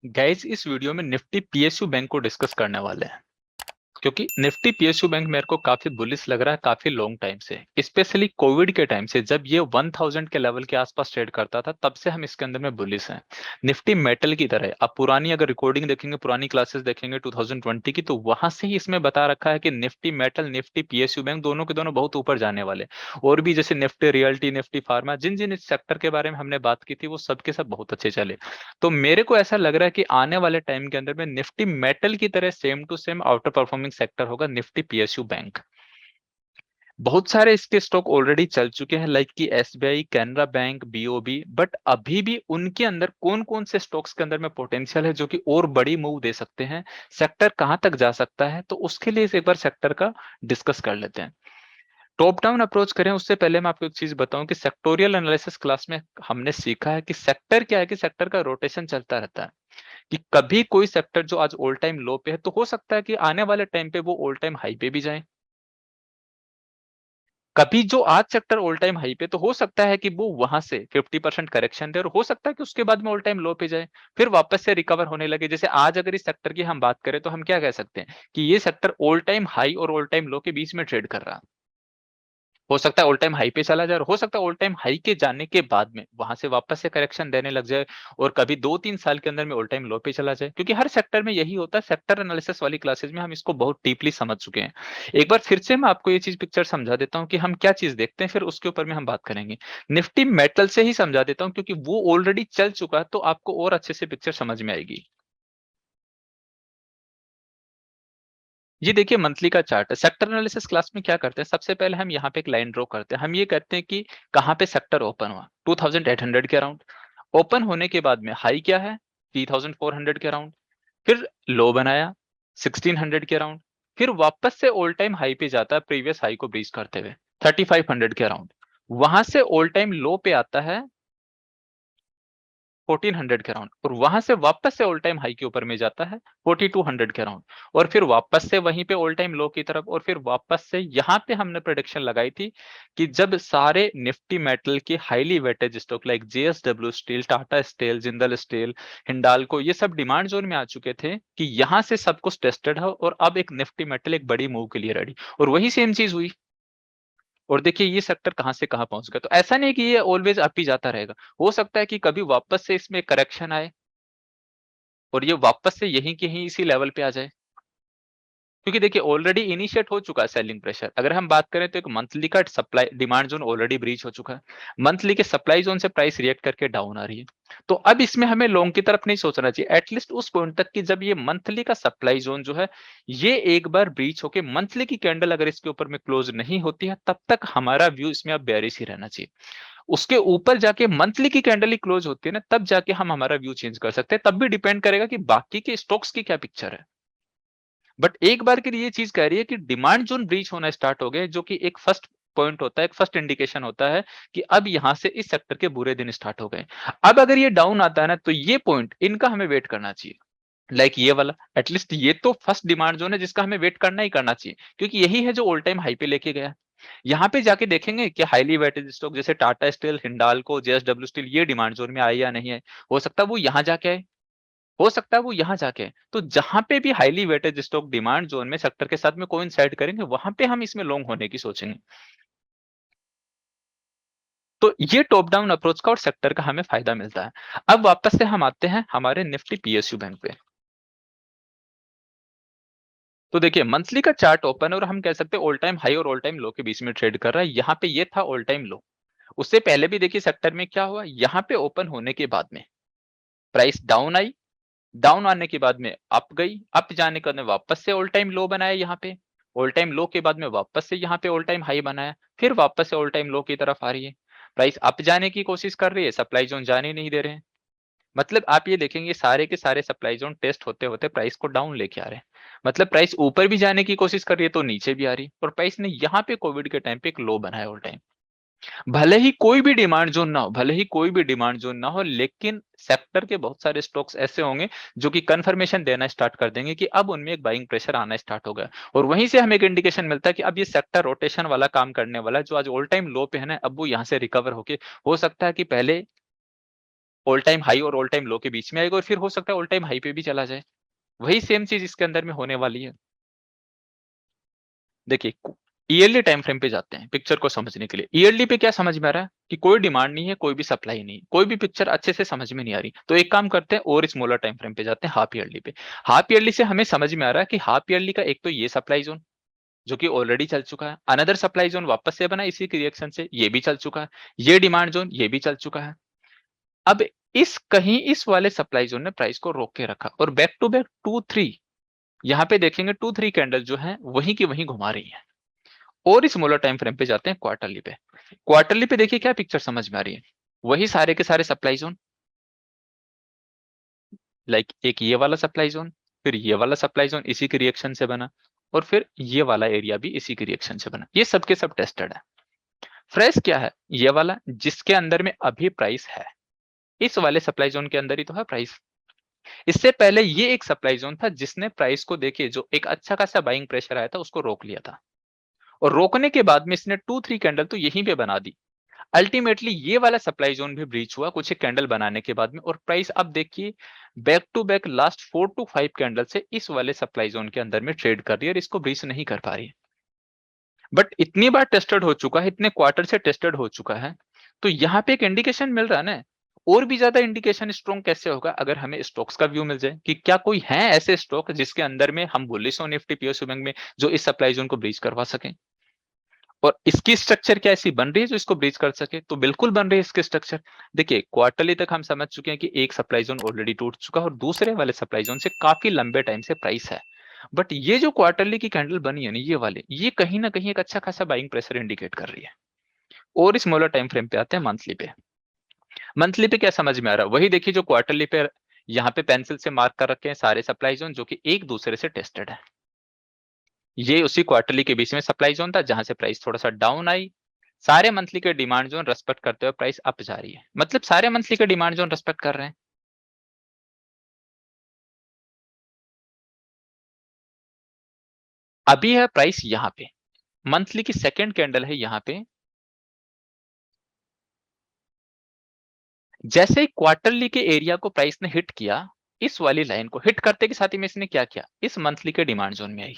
Guys इस video में Nifty PSU bank को डिस्कस करने वाले हैं क्योंकि निफ्टी पीएसयू बैंक मेरे को काफी बुलिश लग रहा है काफी लॉन्ग टाइम से, स्पेशली कोविड के टाइम से जब ये 1000 के लेवल के आसपास ट्रेड करता था तब से हम इसके अंदर में बुलिश हैं। निफ्टी मेटल की तरह है। अब पुरानी अगर रिकॉर्डिंग देखेंगे, पुरानी क्लासेस देखेंगे 2020 की, तो वहां से ही इसमें बता रखा है कि Nifty metal Nifty PSU bank दोनों के दोनों बहुत ऊपर जाने वाले। और भी जैसे निफ्टी रियल्टी, निफ्टी फार्मा, जिन जिन इस सेक्टर के बारे में हमने बात की थी वो सब के सब बहुत अच्छे चले। तो मेरे को ऐसा लग रहा है कि आने वाले टाइम के अंदर में निफ्टी मेटल की तरह same to same outer performing sector होगा निफ्टी पीएसयू बैंक। बहुत सारे इसके स्टॉक ऑलरेडी चल चुके हैं लाइक कि SBI, Canara bank, BOB, but अभी भी उनके अंदर कौन कौन से स्टॉक्स के अंदर में पोटेंशियल है जो कि और बड़ी मूव दे सकते हैं, सेक्टर कहां तक जा सकता है, तो उसके लिए एक बार सेक्टर का डिस्कस कर लेते हैं। टॉप डाउन अप्रोच करें उससे पहले मैं आपको एक चीज बताऊं कि सेक्टोरियल एनालिसिस क्लास में हमने सीखा है कि सेक्टर क्या है, कि सेक्टर का रोटेशन चलता रहता है। कि कभी कोई सेक्टर जो आज ऑल टाइम लो पे है तो हो सकता है कि आने वाले टाइम पे वो ऑल टाइम हाई पे भी जाए। कभी जो आज सेक्टर ऑल टाइम हाई पे तो हो सकता है कि वो वहां से 50% करेक्शन दे और हो सकता है कि उसके बाद में ऑल टाइम लो पे जाए, फिर वापस से रिकवर होने लगे। जैसे आज अगर इस सेक्टर की हम बात करें तो हम क्या कह सकते हैं कि ये सेक्टर ऑल टाइम हाई और ऑल टाइम लो के बीच में ट्रेड कर रहा है। हो सकता है ऑल टाइम हाई पे चला जाए और हो सकता है ऑल टाइम हाई के जाने के बाद में वहां से वापस से करेक्शन देने लग जाए और कभी 2-3 साल के अंदर में ऑल टाइम लो पे चला जाए, क्योंकि हर सेक्टर में यही होता है। सेक्टर एनालिसिस वाली क्लासेस में हम इसको बहुत डीपली समझ चुके हैं। एक बार फिर से मैं आपको ये चीज पिक्चर समझा देता हूँ कि हम क्या चीज देखते हैं, फिर उसके ऊपर में हम बात करेंगे। निफ्टी मेटल से ही समझा देता हूँ क्योंकि वो ऑलरेडी चल चुका है तो आपको और अच्छे से पिक्चर समझ में आएगी। ये देखिए मंथली का चार्ट है। सेक्टर एनालिसिस क्लास में क्या करते हैं, सबसे पहले हम यहाँ पे एक लाइन ड्रॉ करते हैं। हम ये कहते हैं कि कहाँ पे सेक्टर ओपन हुआ, 2800 के अराउंड। ओपन होने के बाद में हाई क्या है, 3400 के अराउंड। फिर लो बनाया 1600 के अराउंड। फिर वापस से ऑल टाइम हाई पे जाता है प्रीवियस हाई को ब्रीच करते हुए 3500 के अराउंड। वहां से ऑल टाइम लो पे आता है 1400 के अराउंड और वहां से वापस से ऑल टाइम हाई के ऊपर में जाता है 4200 के अराउंड। और फिर वापस से वहीं पे ऑल टाइम लो की तरफ और फिर वापस से यहाँ पे हमने प्रेडिक्शन लगाई थी कि जब सारे निफ्टी मेटल के highly weightage stock like JSW steel, Tata steel, Jindal steel, Hindalco, ये सब डिमांड जोन में आ चुके थे कि यहाँ से सब कुछ टेस्टेड है और अब एक निफ्टी मेटल एक बड़ी मूव के लिए रेडी। और वही सेम चीज हुई। और देखिए ये सेक्टर कहां से कहां पहुंच गया। तो ऐसा नहीं कि ये ऑलवेज अप ही जाता रहेगा, हो सकता है कि कभी वापस से इसमें करेक्शन आए और ये वापस से यहीं के यहीं इसी लेवल पे आ जाए। क्योंकि देखिए ऑलरेडी इनिशिएट हो चुका है सेलिंग प्रेशर। अगर हम बात करें तो एक मंथली का supply demand zone already breach हो चुका है। मंथली के सप्लाई जोन से प्राइस रिएक्ट करके डाउन आ रही है। तो अब इसमें हमें लॉन्ग की तरफ नहीं सोचना चाहिए, एटलीस्ट उस पॉइंट तक कि जब ये मंथली का सप्लाई जोन जो है ये एक बार ब्रीच होके मंथली की कैंडल अगर इसके ऊपर में क्लोज नहीं होती है तब तक हमारा व्यू इसमें अब बेयरिश ही रहना चाहिए। उसके ऊपर जाके मंथली की कैंडल ही क्लोज होती है ना, तब जाके हम हमारा व्यू चेंज कर सकते हैं। तब भी डिपेंड करेगा कि बाकी के स्टॉक्स की क्या पिक्चर है। बट एक बार के लिए ये चीज कह रही है कि डिमांड जोन ब्रीच होना स्टार्ट हो गए, जो कि एक फर्स्ट पॉइंट होता है, एक फर्स्ट इंडिकेशन होता है कि अब यहां से इस सेक्टर के बुरे दिन स्टार्ट हो गए। अब अगर ये डाउन आता है ना तो ये पॉइंट इनका हमें वेट करना चाहिए। लाइक ये वाला एटलीस्ट ये तो फर्स्ट डिमांड जोन है जिसका हमें वेट करना ही करना चाहिए, क्योंकि यही है जो ऑल टाइम हाई पे लेके गया। यहाँ पे जाके देखेंगे कि हाईली वेटेड स्टॉक जैसे Tata steel, Hindalco, JSW steel ये डिमांड जोन में आए या नहीं है। हो सकता है वो यहाँ जाके आए, हो सकता है वो यहाँ जाके आए। तो जहां पे भी highly weighted stock demand zone में सेक्टर के साथ में कोइंसाइड करेंगे वहां पे हम इसमें लॉन्ग होने की सोचेंगे। तो ये टॉप डाउन अप्रोच का और सेक्टर का हमें फायदा मिलता है। अब वापस से हम आते हैं हमारे निफ्टी पीएसयू बैंक पे। तो देखिए मंथली का चार्ट ओपन है और हम कह सकते हैं ऑल टाइम हाई और ऑल टाइम लो के बीच में ट्रेड कर रहा है। यहाँ पे ये था ऑल टाइम लो। उससे पहले भी देखिए सेक्टर में क्या हुआ, यहाँ पे ओपन होने के बाद में प्राइस डाउन आई। डाउन आने के बाद में अप गई, अप जाने के बाद में वापस से ऑल टाइम लो बनाया यहाँ पे। ऑल टाइम लो के बाद में वापस से यहाँ पे ऑल टाइम हाई बनाया, फिर वापस से ऑल टाइम लो की तरफ आ रही है। प्राइस अप जाने की कोशिश कर रही है, सप्लाई जोन जाने नहीं दे रहे हैं। मतलब आप ये देखेंगे सारे के सारे सप्लाई जोन टेस्ट होते होते प्राइस को डाउन लेके आ रहे हैं। मतलब प्राइस ऊपर भी जाने की कोशिश कर रही है तो नीचे भी आ रही है। और प्राइस ने यहाँ पे कोविड के टाइम पे एक लो बनाया ऑल टाइम। भले ही कोई भी डिमांड जोन ना हो, भले ही कोई भी डिमांड जोन ना हो, लेकिन सेक्टर के बहुत सारे स्टॉक्स ऐसे होंगे जो कि कंफर्मेशन देना स्टार्ट कर देंगे कि अब उनमें एक बाइंग प्रेशर आना स्टार्ट हो गया। और वहीं से हमें एक इंडिकेशन मिलता है कि अब ये सेक्टर रोटेशन वाला काम करने वाला है, जो आज ऑल टाइम लो पे है ना, अब वो यहाँ से रिकवर होके हो सकता है कि पहले ऑल टाइम हाई और ऑल टाइम लो के बीच में आएगा और फिर हो सकता है ऑल टाइम हाई पे भी चला जाए। वही सेम चीज इसके अंदर में होने वाली है। देखिए ईयरली टाइम फ्रेम पे जाते हैं पिक्चर को समझने के लिए। ईयरली पे क्या समझ में आ रहा है कि कोई डिमांड नहीं है, कोई भी सप्लाई नहीं, कोई भी पिक्चर अच्छे से समझ में नहीं आ रही। तो एक काम करते हैं और स्मॉलर टाइम फ्रेम पे जाते हैं, हाफ ईयरली पे। हाफ ईयरली से हमें समझ में आ रहा है कि हाफ ईयरली का एक तो ये सप्लाई जोन जो कि ऑलरेडी चल चुका है, अनदर सप्लाई जोन वापस से बना इसी के रिएक्शन से, ये भी चल चुका है, ये डिमांड जोन ये भी चल चुका है। अब इस वाले सप्लाई जोन ने प्राइस को रोक के रखा और बैक टू बैक 2-3 यहाँ पे देखेंगे 2-3 कैंडल जो है वहीं की वहीं घुमा रही है। और इस स्मॉलर टाइम फ्रेम पे जाते हैं क्वार्टरली पे। क्वार्टरली पे देखिए क्या पिक्चर समझ में आ रही है, वही सारे के सारे सप्लाई जोन, लाइक एक ये वाला सप्लाई जोन, फिर ये वाला सप्लाई जोन इसी के रिएक्शन से बना, और फिर ये वाला एरिया भी इसी के रिएक्शन से बना। ये सबके सब टेस्टेड है। फ्रेश क्या है, ये वाला जिसके अंदर में अभी प्राइस है, इस वाले सप्लाई जोन के अंदर ही तो है प्राइस। इससे पहले ये एक सप्लाई जोन था जिसने प्राइस को देखिए जो एक अच्छा खासा बाइंग प्रेशर आया था उसको रोक लिया था, और रोकने के बाद में इसने 2-3 कैंडल तो यहीं पे बना दी। अल्टीमेटली ये वाला सप्लाई जोन भी ब्रीच हुआ कुछ एक कैंडल बनाने के बाद में, और प्राइस अब देखिए back to back last 4-5 candle से इस वाले सप्लाई जोन के अंदर में ट्रेड कर रही है और इसको ब्रीच नहीं कर पा रही है। बट इतनी बार टेस्टेड हो चुका है, इतने क्वार्टर से टेस्टेड हो चुका है, तो यहाँ पे एक इंडिकेशन मिल रहा है ना। और भी ज्यादा इंडिकेशन स्ट्रॉन्ग कैसे होगा, अगर हमें स्टॉक्स का व्यू मिल जाए कि क्या कोई है ऐसे स्टॉक जिसके अंदर में हम बुलिश हो निफ्टी पीएसयू बैंक में जो इस सप्लाई जोन को ब्रीच करवा सके। और इसकी स्ट्रक्चर क्या ऐसी बन रही है जो इसको ब्रीच कर सके, तो बिल्कुल बन रही है इसकी स्ट्रक्चर। देखिए क्वार्टरली तक हम समझ चुके हैं कि एक सप्लाई जोन ऑलरेडी टूट चुका है और दूसरे वाले सप्लाई जोन से काफी लंबे टाइम से प्राइस है। बट ये जो क्वार्टरली की कैंडल बनी है ना ये वाले, ये कहीं ना कहीं एक अच्छा खासा बाइंग प्रेशर इंडिकेट कर रही है। और स्मॉलर टाइम फ्रेम पे आते हैं मंथली पे। मंथली पे क्या समझ में आ रहा है, वही देखिए जो क्वार्टरली पे यहाँ पे पेंसिल से मार्क कर रखे हैं सारे सप्लाई जोन जो कि एक दूसरे से टेस्टेड है। ये उसी क्वार्टरली के बीच में सप्लाई जोन था जहां से प्राइस थोड़ा सा डाउन आई। सारे मंथली के डिमांड जोन रेस्पेक्ट करते हुए प्राइस अप जा रही है, मतलब सारे मंथली के डिमांड जोन रेस्पेक्ट कर रहे हैं। अभी है प्राइस यहाँ पे, मंथली की सेकेंड कैंडल है यहाँ पे। जैसे ही क्वार्टरली के एरिया को प्राइस ने हिट किया, इस वाली लाइन को हिट करते के साथ ही में इसने क्या किया, इस मंथली के डिमांड जोन में आई।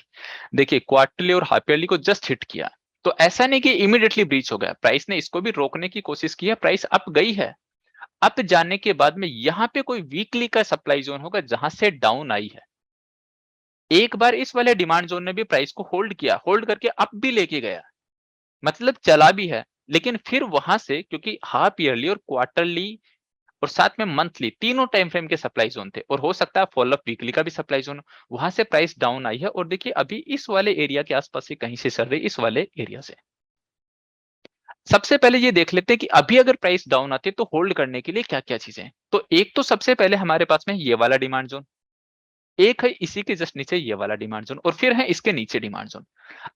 देखिए क्वार्टरली और हाफ ईयरली को जस्ट हिट किया, तो ऐसा नहीं कि इमीडिएटली ब्रीच हो गया, प्राइस ने इसको भी रोकने की कोशिश की है, प्राइस अप गई है। अप जाने के बाद में यहाँ पे कोई वीकली का सप्लाई जोन होगा जहां से डाउन आई है। एक बार इस वाले डिमांड जोन ने भी प्राइस को होल्ड किया, होल्ड करके अप भी लेके गया, मतलब चला भी है। लेकिन फिर वहां से क्योंकि हाफ ईयरली और क्वार्टरली और साथ में मंथली तीनों टाइम फ्रेम के सप्लाई जोन थे, और हो सकता है फॉलोअप वीकली का भी सप्लाई जोन, वहां से प्राइस डाउन आई है। और देखिए अभी इस वाले एरिया के आसपास से कहीं से चल रही, इस वाले एरिया से। सबसे पहले ये देख लेते हैं कि अभी अगर प्राइस डाउन आती है तो होल्ड करने के लिए क्या क्या चीजें। तो एक तो सबसे पहले हमारे पास में ये वाला डिमांड जोन, एक है इसी के जस्ट नीचे ये वाला डिमांड जोन, और फिर है इसके नीचे डिमांड जोन।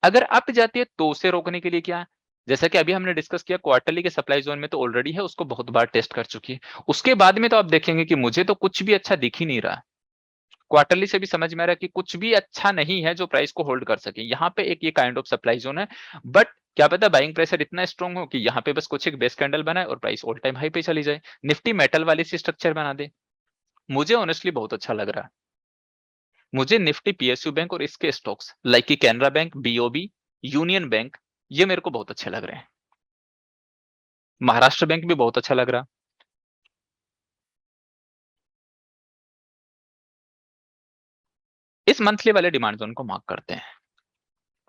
अगर अप जाती है तो उसे रोकने के लिए क्या है, जैसा कि अभी हमने डिस्कस किया क्वार्टरली के सप्लाई जोन में तो ऑलरेडी है, उसको बहुत बार टेस्ट कर चुकी है। उसके बाद में तो आप देखेंगे कि मुझे तो कुछ भी अच्छा दिख ही नहीं रहा। क्वार्टरली से भी समझ में आ रहा है कि कुछ भी अच्छा नहीं है जो प्राइस को होल्ड कर सके। यहाँ पे एक ये काइंड ऑफ सप्लाई जोन है, बट क्या पता बाइंग प्रेशर इतना स्ट्रॉन्ग हो कि यहाँ पे बस कुछ एक बेस कैंडल बनाए और प्राइस ऑल टाइम हाई पे चली जाए, निफ्टी मेटल वाली सी स्ट्रक्चर बना दे। मुझे ऑनेस्टली बहुत अच्छा लग रहा है। मुझे निफ्टी पीएसयू बैंक और इसके स्टॉक्स लाइक की Canara bank, BOB, union bank, ये मेरे को बहुत अच्छे लग रहे हैं। महाराष्ट्र बैंक भी बहुत अच्छा लग रहा। इस मंथली वाले डिमांड जोन को मार्क करते हैं,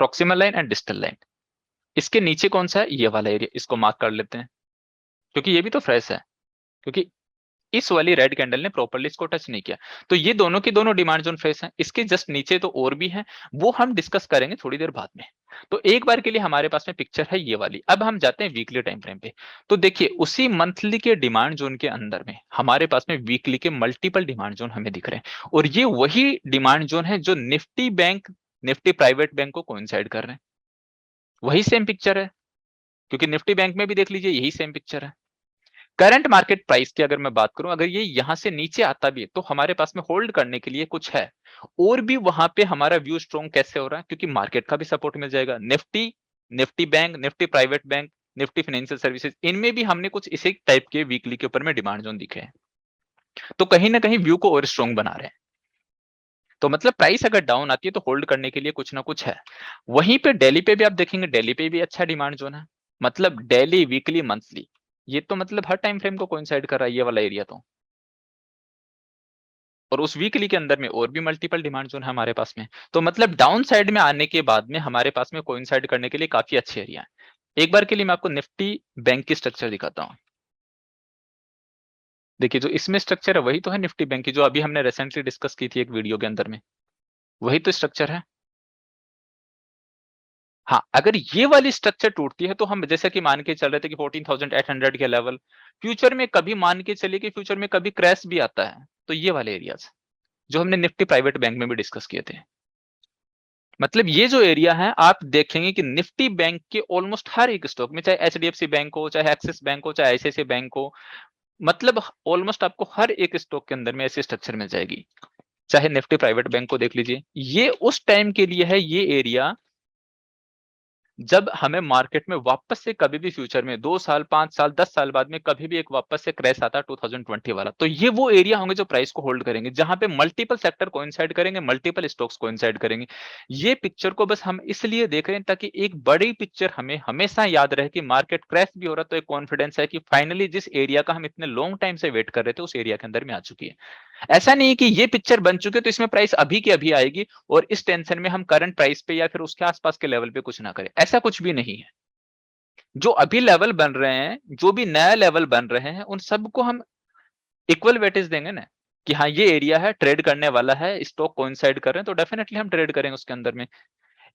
proximal line and distal line. इसके नीचे कौन सा है, ये वाला एरिया, इसको मार्क कर लेते हैं क्योंकि ये भी तो फ्रेश है, क्योंकि इस वाली रेड कैंडल ने प्रॉपर्ली इसको टच नहीं किया। तो ये दोनों की दोनों डिमांड जोन फेस है। इसके जस्ट नीचे तो और भी है, वो हम डिस्कस करेंगे थोड़ी देर बाद में। तो एक बार के लिए हमारे पास में पिक्चर है ये वाली। अब हम जाते हैं वीकली टाइम फ्रेम पे। तो देखिए उसी मंथली के डिमांड जोन के अंदर में हमारे पास में वीकली के मल्टीपल डिमांड जोन हमें दिख रहे हैं, और ये वही डिमांड जोन है जो Nifty bank, Nifty private bank को कोइंसाइड कर रहे हैं। वही सेम पिक्चर है, क्योंकि निफ्टी बैंक में भी देख लीजिए यही सेम पिक्चर है। करंट मार्केट प्राइस की अगर मैं बात करूं, अगर ये यहां से नीचे आता भी है तो हमारे पास में होल्ड करने के लिए कुछ है। और भी वहां पे हमारा व्यू स्ट्रॉन्ग कैसे हो रहा है, क्योंकि मार्केट का भी सपोर्ट मिल जाएगा। Nifty, Nifty bank, Nifty private bank, Nifty financial services, इनमें भी हमने कुछ इसी टाइप के वीकली के ऊपर में डिमांड जोन दिखे हैं। तो कहीं ना कहीं व्यू को और स्ट्रॉन्ग बना रहे हैं। तो मतलब प्राइस अगर डाउन आती है तो होल्ड करने के लिए कुछ ना कुछ है। वहीं पे डेली पे भी आप देखेंगे, डेली पे भी अच्छा डिमांड जोन है, मतलब डेली, वीकली, मंथली, ये तो मतलब हर टाइम फ्रेम को कोइंसाइड कर रहा है ये वाला एरिया तो। और उस वीकली के अंदर में और भी मल्टीपल डिमांड जोन है हमारे पास में। तो मतलब डाउन साइड में आने के बाद में हमारे पास में कोइंसाइड करने के लिए काफी अच्छे एरिया है। एक बार के लिए मैं आपको निफ्टी बैंक की स्ट्रक्चर दिखाता हूँ। देखिए जो इसमें स्ट्रक्चर है वही तो है निफ्टी बैंक की, जो अभी हमने रिसेंटली डिस्कस की थी एक वीडियो के अंदर में, वही तो स्ट्रक्चर है। हाँ, अगर ये वाली स्ट्रक्चर टूटती है तो हम जैसे कि मान के चल रहे थे कि 14,800 के लेवल, फ्यूचर में कभी मान के चलिए कि फ्यूचर में कभी क्रैश भी आता है, तो ये वाले एरियाज जो हमने निफ्टी प्राइवेट बैंक में भी डिस्कस किए थे, मतलब ये जो एरिया है आप देखेंगे कि निफ्टी बैंक के ऑलमोस्ट हर एक स्टॉक में, चाहे एचडीएफसी बैंक हो, चाहे एक्सिस बैंक हो, चाहे आईसीआईसीआई बैंक हो, मतलब ऑलमोस्ट आपको हर एक स्टॉक के अंदर में ऐसी स्ट्रक्चर मिल जाएगी। चाहे निफ्टी प्राइवेट बैंक को देख लीजिए, ये उस टाइम के लिए है ये एरिया जब हमें मार्केट में वापस से कभी भी फ्यूचर में 2 साल, 5 साल, 10 साल बाद में कभी भी एक वापस से क्रैश आता है 2020 वाला, तो ये वो एरिया होंगे जो प्राइस को होल्ड करेंगे, जहां पे मल्टीपल सेक्टर कोइंसाइड करेंगे, मल्टीपल स्टॉक्स कोइंसाइड करेंगे। ये पिक्चर को बस हम इसलिए देख रहे हैं ताकि एक बड़ी पिक्चर हमें हमेशा याद रहे कि मार्केट क्रैश भी हो रहा है तो एक कॉन्फिडेंस है कि फाइनली जिस एरिया का हम इतने लॉन्ग टाइम से वेट कर रहे थे उस एरिया के अंदर में आ चुकी है। ऐसा नहीं कि ये पिक्चर बन चुके तो इसमें प्राइस अभी की अभी आएगी और इस टेंशन में हम करंट प्राइस पे या फिर उसके आसपास के लेवल पे कुछ ना करें, ऐसा कुछ भी नहीं है। जो अभी लेवल बन रहे हैं, जो भी नया लेवल बन रहे हैं, उन सबको हम इक्वल वेटेज देंगे ना, कि हाँ ये एरिया है, ट्रेड करने वाला है, स्टॉक कोइंसाइड कर रहे हैं तो डेफिनेटली हम ट्रेड करेंगे उसके अंदर में।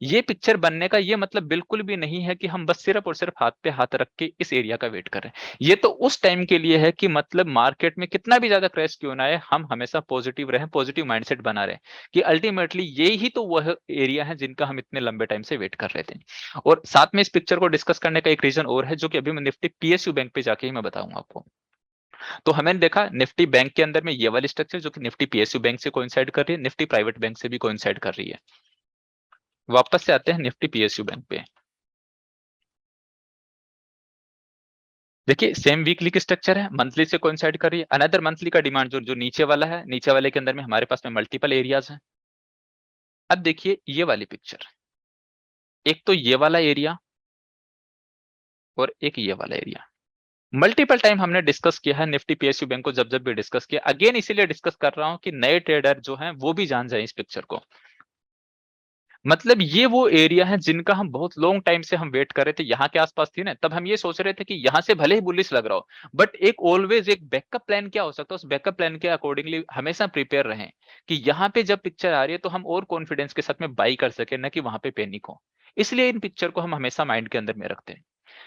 ये पिक्चर बनने का ये मतलब बिल्कुल भी नहीं है कि हम बस सिर्फ और सिर्फ हाथ पे हाथ रख के इस एरिया का वेट कर रहे हैं। ये तो उस टाइम के लिए है कि मतलब मार्केट में कितना भी ज्यादा क्रैश क्यों ना आए, हम हमेशा पॉजिटिव रहें, पॉजिटिव माइंडसेट बना रहे, कि अल्टीमेटली ये ही तो वह एरिया है जिनका हम इतने लंबे टाइम से वेट कर रहे थे। और साथ में इस पिक्चर को डिस्कस करने का एक रीजन और है, जो कि अभी मैं निफ्टी पीएसयू बैंक पे जाके ही मैं बताऊंगा आपको। तो हमने देखा निफ्टी बैंक के अंदर में ये वाली स्ट्रक्चर जो कि निफ्टी पीएसयू बैंक से कोइंसाइड कर रही है, निफ्टी प्राइवेट बैंक से भी कोइंसाइड कर रही है। वापस से आते हैं निफ्टी पीएसयू बैंक पे। देखिए सेम वीकली की स्ट्रक्चर है, मंथली से कोइंसाइड कर रही है। अनदर मंथली का डिमांड जो जो नीचे वाला है, नीचे वाले के अंदर में हमारे पास में मल्टीपल एरियाज हैं। अब देखिए ये वाली पिक्चर, एक तो ये वाला एरिया और एक ये वाला एरिया। मल्टीपल टाइम हमने डिस्कस किया है निफ्टी पीएसयू बैंक को, जब जब भी डिस्कस किया, अगेन इसीलिए डिस्कस कर रहा हूं कि नए ट्रेडर जो हैं वो भी जान जाए इस पिक्चर को। मतलब ये वो एरिया है जिनका हम बहुत लॉन्ग टाइम से हम वेट कर रहे थे, यहाँ के आसपास थी ना, तब हम ये सोच रहे थे कि यहाँ से भले ही बुलिश लग रहा हो, बट एक ऑलवेज एक बैकअप प्लान क्या हो सकता है, उस बैकअप प्लान के अकॉर्डिंगली हमेशा प्रिपेयर रहें, कि यहाँ पे जब पिक्चर आ रही है तो हम और कॉन्फिडेंस के साथ में बाई कर सके, ना कि वहां पे पैनिक हो। इसलिए इन पिक्चर को हम हमेशा माइंड के अंदर में रखते हैं,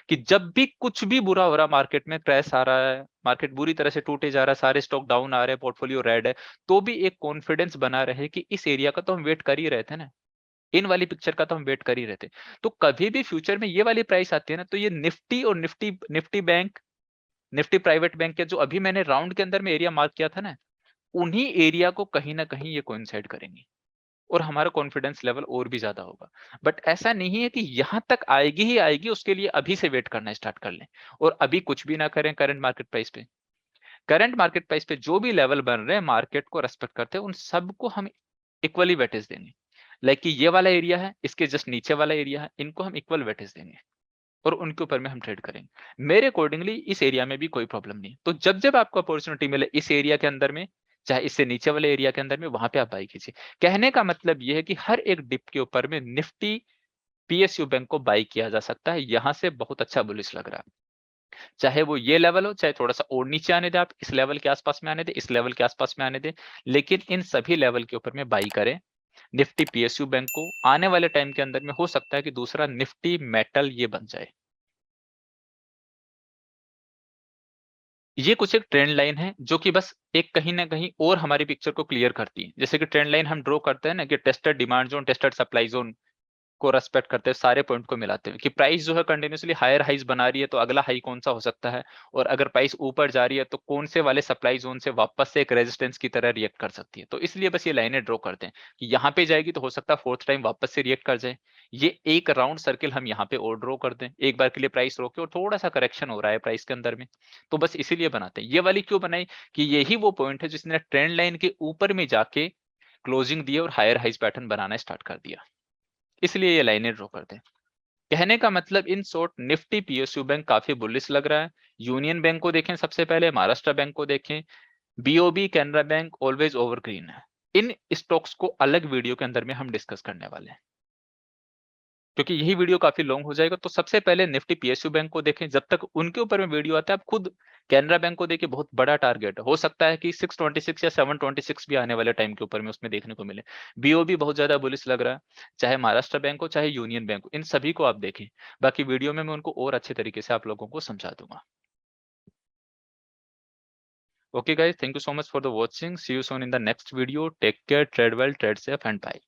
कि जब भी कुछ भी बुरा हो रहा, मार्केट में क्रैश आ रहा है, मार्केट बुरी तरह से टूटे जा रहा है, सारे स्टॉक डाउन आ रहे हैं, पोर्टफोलियो रेड है, तो भी एक कॉन्फिडेंस बना रहे कि इस एरिया का तो हम वेट कर ही रहे थे ना, इन वाली पिक्चर का तो हम वेट कर ही रहते। तो कभी भी फ्यूचर में ये वाली प्राइस आती है ना, तो ये निफ्टी और Nifty bank, Nifty private bank के जो अभी मैंने राउंड के अंदर में एरिया मार्क किया था ना, उन्हीं एरिया को कहीं ना कहीं ये कोइंसाइड करेंगी और हमारा कॉन्फिडेंस लेवल और भी ज्यादा होगा। बट ऐसा नहीं है कि यहां तक आएगी ही आएगी, उसके लिए अभी से वेट करना स्टार्ट कर लें और अभी कुछ भी ना करें। करंट मार्केट प्राइस पे, करंट मार्केट प्राइस पे जो भी लेवल बन रहे हैं, मार्केट को रेस्पेक्ट करते हैं, उन सबको हम इक्वली वेटेज देंगे। लाइक कि ये वाला एरिया है, इसके जस्ट नीचे वाला एरिया है, इनको हम इक्वल वेटेज देंगे और उनके ऊपर में हम ट्रेड करेंगे। मेरे अकॉर्डिंगली इस एरिया में भी कोई प्रॉब्लम नहीं। तो जब जब आपको अपॉर्चुनिटी मिले इस एरिया के अंदर में, चाहे इससे नीचे वाले एरिया के अंदर में, वहां पे आप बाई कीजिए। कहने का मतलब ये है कि हर एक डिप के ऊपर में निफ्टी पीएसयू बैंक को बाई किया जा सकता है, यहां से बहुत अच्छा बुलिश लग रहा है। चाहे वो ये लेवल हो, चाहे थोड़ा सा और नीचे आने दे, आप इस लेवल के आसपास में आने दे, इस लेवल के आसपास में आने दे, लेकिन इन सभी लेवल के ऊपर में बाई करें निफ्टी पीएसयू बैंक को। आने वाले टाइम के अंदर में हो सकता है कि दूसरा निफ्टी मेटल ये बन जाए। ये कुछ एक ट्रेंड लाइन है जो कि बस एक कहीं ना कहीं और हमारी पिक्चर को क्लियर करती है। जैसे कि ट्रेंड लाइन हम ड्रॉ करते हैं ना, कि tested demand zone, tested supply zone, को रेस्पेक्ट करते हैं, सारे पॉइंट को मिलाते हैं कि प्राइस जो है कंटिन्यूसली हायर हाइज बना रही है, तो अगला हाई कौन सा हो सकता है, और अगर प्राइस ऊपर जा रही है तो कौन से वाले सप्लाई जोन से वापस से एक रेजिस्टेंस की तरह रिएक्ट कर सकती है। तो इसलिए बस ये लाइनें ड्रॉ करते हैं कि यहाँ पे जाएगी तो हो सकता है फोर्थ टाइम वापस से रिएक्ट कर जाए। ये एक राउंड सर्किल हम यहाँ पे और ड्रॉ कर दें, एक बार के लिए प्राइस रोके और थोड़ा सा करेक्शन हो रहा है प्राइस के अंदर में, तो बस इसीलिए बनाते हैं। ये वाली क्यों बनाई कि यही वो पॉइंट है जिसने ट्रेंड लाइन के ऊपर में जाके क्लोजिंग दी और हायर हाइज पैटर्न बनाना स्टार्ट कर दिया, इसलिए ये लाइनें ड्रॉ करते हैं। कहने का मतलब in short Nifty PSU bank काफी बुलिश लग रहा है। यूनियन बैंक को देखें सबसे पहले, महाराष्ट्र बैंक को देखें, BOB Canara bank always over green है। इन स्टॉक्स को अलग वीडियो के अंदर में हम डिस्कस करने वाले हैं, क्योंकि यही वीडियो काफी लॉन्ग हो जाएगा। तो सबसे पहले निफ्टी पीएसयू बैंक को देखें, जब तक उनके ऊपर में वीडियो आता है आप खुद कैनरा बैंक को देखिए, बहुत बड़ा टारगेट है, हो सकता है कि 626 या 726 भी आने वाले टाइम के ऊपर में उसमें देखने को मिले। बीओबी बहुत ज्यादा बुलिश लग रहा है, चाहे महाराष्ट्र बैंक हो चाहे यूनियन बैंक हो, इन सभी को आप देखें। बाकी वीडियो में मैं उनको और अच्छे तरीके से आप लोगों को समझा दूंगा। Okay guys, thank you so much for the watching. See you soon in the next video. Take care, trade well, trade safe and bye.